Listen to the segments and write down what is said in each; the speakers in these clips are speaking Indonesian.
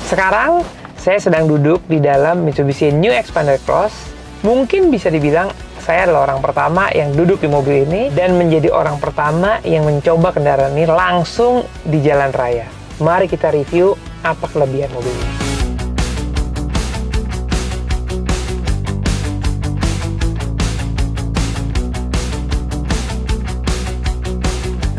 Sekarang saya sedang duduk di dalam Mitsubishi New Xpander Cross. Mungkin bisa dibilang saya adalah orang pertama yang duduk di mobil ini dan menjadi orang pertama yang mencoba kendaraan ini langsung di jalan raya. Mari kita review apa kelebihan mobil ini.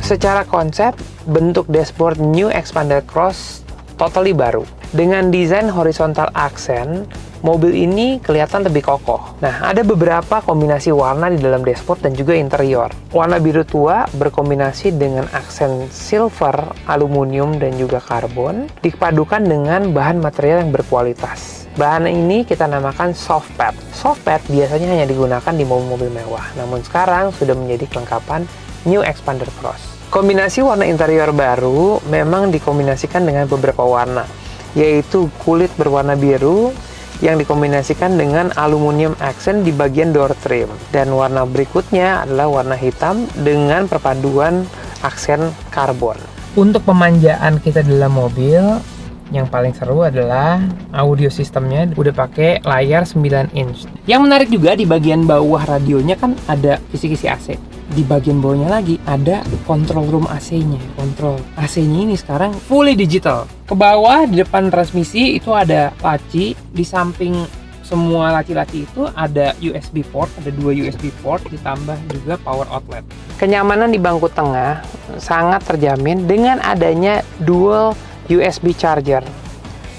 Secara konsep, bentuk dashboard New Xpander Cross totally baru. Dengan desain horizontal aksen, mobil ini kelihatan lebih kokoh. Nah, ada beberapa kombinasi warna di dalam dashboard dan juga interior. Warna biru tua berkombinasi dengan aksen silver, aluminium, dan juga karbon, dipadukan dengan bahan material yang berkualitas. Bahan ini kita namakan soft pad. Soft pad biasanya hanya digunakan di mobil-mobil mewah, namun sekarang sudah menjadi kelengkapan New Xpander Cross. Kombinasi warna interior baru memang dikombinasikan dengan beberapa warna, yaitu kulit berwarna biru yang dikombinasikan dengan aluminium accent di bagian door trim. Dan warna berikutnya adalah warna hitam dengan perpaduan aksen karbon. Untuk pemanjaan kita dalam mobil, yang paling seru adalah audio sistemnya udah pakai layar 9 inch. Yang menarik juga di bagian bawah radionya kan ada kisi-kisi AC. Di bagian bawahnya lagi ada control room AC-nya. Kontrol AC-nya ini sekarang fully digital. Ke bawah di depan transmisi itu ada laci, di samping semua laci-laci itu ada USB port, ada 2 USB port ditambah juga power outlet. Kenyamanan di bangku tengah sangat terjamin dengan adanya dual USB charger,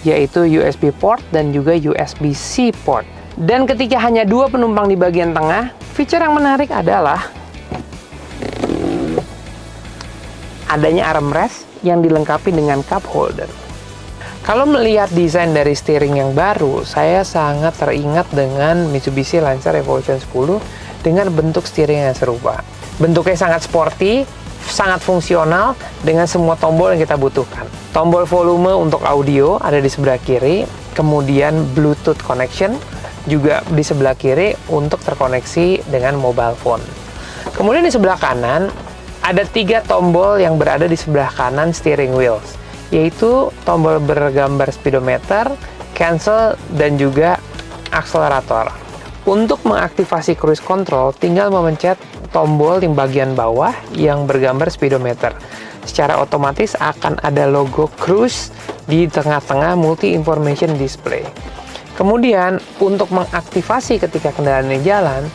yaitu USB port dan juga USB-C port. Dan ketika hanya 2 penumpang di bagian tengah, fitur yang menarik adalah adanya armrest yang dilengkapi dengan cup holder. Kalau melihat desain dari steering yang baru, saya sangat teringat dengan Mitsubishi Lancer Evolution 10 dengan bentuk steering yang serupa. Bentuknya sangat sporty, sangat fungsional dengan semua tombol yang kita butuhkan. Tombol volume untuk audio ada di sebelah kiri, kemudian Bluetooth connection juga di sebelah kiri untuk terkoneksi dengan mobile phone. Kemudian di sebelah kanan ada 3 tombol yang berada di sebelah kanan steering wheels, yaitu tombol bergambar speedometer, cancel, dan juga akselerator. Untuk mengaktifasi cruise control, tinggal memencet tombol di bagian bawah yang bergambar speedometer. Secara otomatis akan ada logo cruise di tengah-tengah multi information display. Kemudian, untuk mengaktifasi ketika kendaraan ini jalan,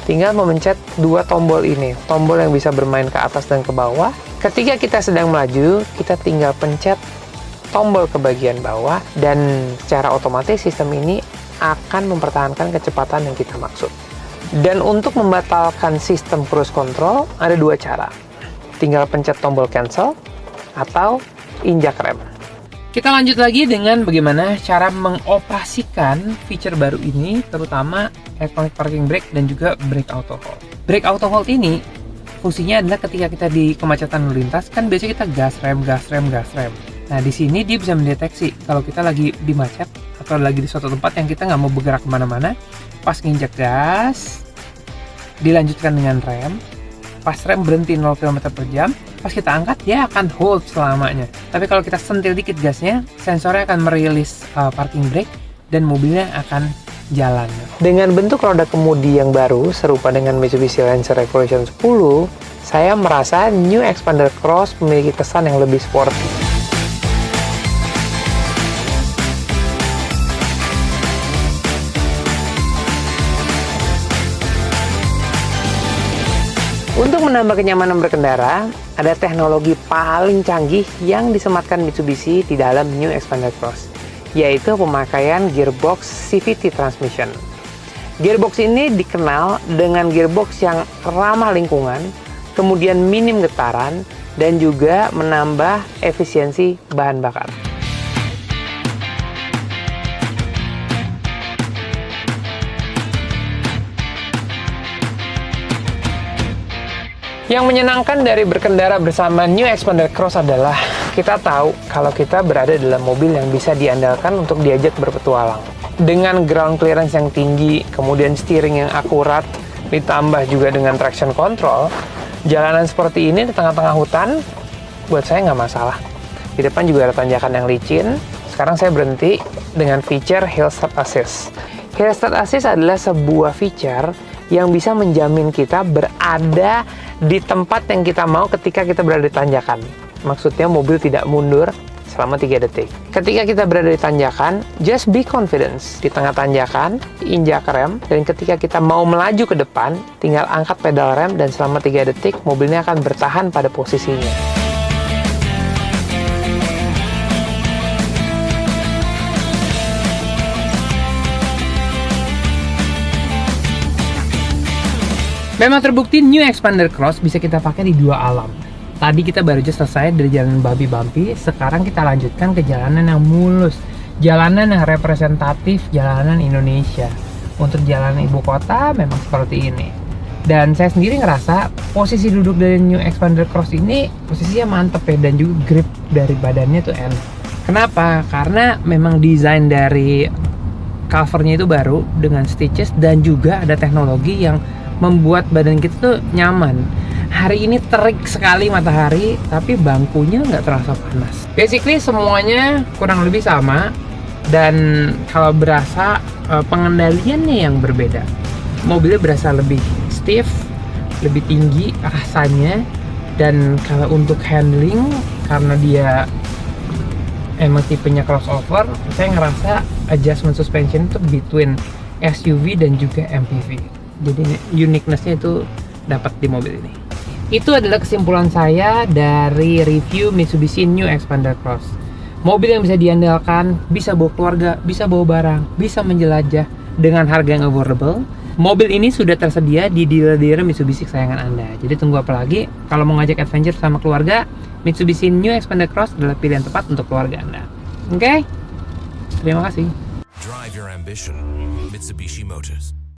tinggal memencet 2 tombol ini, tombol yang bisa bermain ke atas dan ke bawah. Ketika kita sedang melaju, kita tinggal pencet tombol ke bagian bawah, dan secara otomatis sistem ini akan mempertahankan kecepatan yang kita maksud. Dan untuk membatalkan sistem cruise control, ada 2 cara. Tinggal pencet tombol cancel atau injak rem. Kita lanjut lagi dengan bagaimana cara mengoperasikan fitur baru ini, terutama electronic parking brake dan juga brake auto hold. Brake auto hold ini fungsinya adalah ketika kita di kemacetan lalu lintas, kan biasanya kita gas rem, gas rem, gas rem. Nah, di sini dia bisa mendeteksi kalau kita lagi di macet atau lagi di suatu tempat yang kita nggak mau bergerak kemana-mana. Pas nginjek gas, dilanjutkan dengan rem. Pas rem berhenti 0 km per jam, pas kita angkat dia akan hold selamanya. Tapi kalau kita sentil dikit gasnya, sensornya akan merilis parking brake dan mobilnya akan jalan. Dengan bentuk roda kemudi yang baru serupa dengan Mitsubishi Lancer Evolution 10, saya merasa New Xpander Cross memiliki kesan yang lebih sporty. Untuk menambah kenyamanan berkendara, ada teknologi paling canggih yang disematkan Mitsubishi di dalam New Xpander Cross, yaitu pemakaian gearbox CVT transmission. Gearbox ini dikenal dengan gearbox yang ramah lingkungan, kemudian minim getaran, dan juga menambah efisiensi bahan bakar. Yang menyenangkan dari berkendara bersama New Xpander Cross adalah kita tahu kalau kita berada dalam mobil yang bisa diandalkan untuk diajak berpetualang. Dengan ground clearance yang tinggi, kemudian steering yang akurat, ditambah juga dengan traction control, jalanan seperti ini di tengah-tengah hutan, buat saya nggak masalah. Di depan juga ada tanjakan yang licin, sekarang saya berhenti dengan feature Hill Start Assist. Hill Start Assist adalah sebuah feature yang bisa menjamin kita berada di tempat yang kita mau ketika kita berada di tanjakan. Maksudnya mobil tidak mundur selama 3 detik. Ketika kita berada di tanjakan, just be confident. Di tengah tanjakan, injak rem, dan ketika kita mau melaju ke depan, tinggal angkat pedal rem, dan selama 3 detik, mobilnya akan bertahan pada posisinya. Memang terbukti New Xpander Cross bisa kita pakai di 2 alam. Tadi kita baru aja selesai dari jalanan Babi Bumpy, sekarang kita lanjutkan ke jalanan yang mulus, jalanan yang representatif jalanan Indonesia. Untuk jalanan ibu kota memang seperti ini. Dan saya sendiri ngerasa posisi duduk dari New Xpander Cross ini posisinya mantep ya, dan juga grip dari badannya tuh enak. Kenapa? Karena memang desain dari covernya itu baru dengan stitches, dan juga ada teknologi yang membuat badan kita tuh nyaman. Hari ini terik sekali matahari, tapi bangkunya nggak terasa panas. Basically semuanya kurang lebih sama, dan kalau berasa pengendaliannya yang berbeda. Mobilnya berasa lebih stiff, lebih tinggi rasanya, dan kalau untuk handling, karena dia emang tipenya crossover, saya ngerasa adjustment suspension itu between SUV dan juga MPV. Jadi uniqueness-nya itu dapat di mobil ini. Itu adalah kesimpulan saya dari review Mitsubishi New Xpander Cross. Mobil yang bisa diandalkan, bisa bawa keluarga, bisa bawa barang, bisa menjelajah dengan harga yang affordable. Mobil ini sudah tersedia di dealer-dealer Mitsubishi kesayangan Anda. Jadi tunggu apa lagi? Kalau mau ngajak adventure sama keluarga, Mitsubishi New Xpander Cross adalah pilihan tepat untuk keluarga Anda. Oke? Terima kasih. Drive your ambition, Mitsubishi Motors.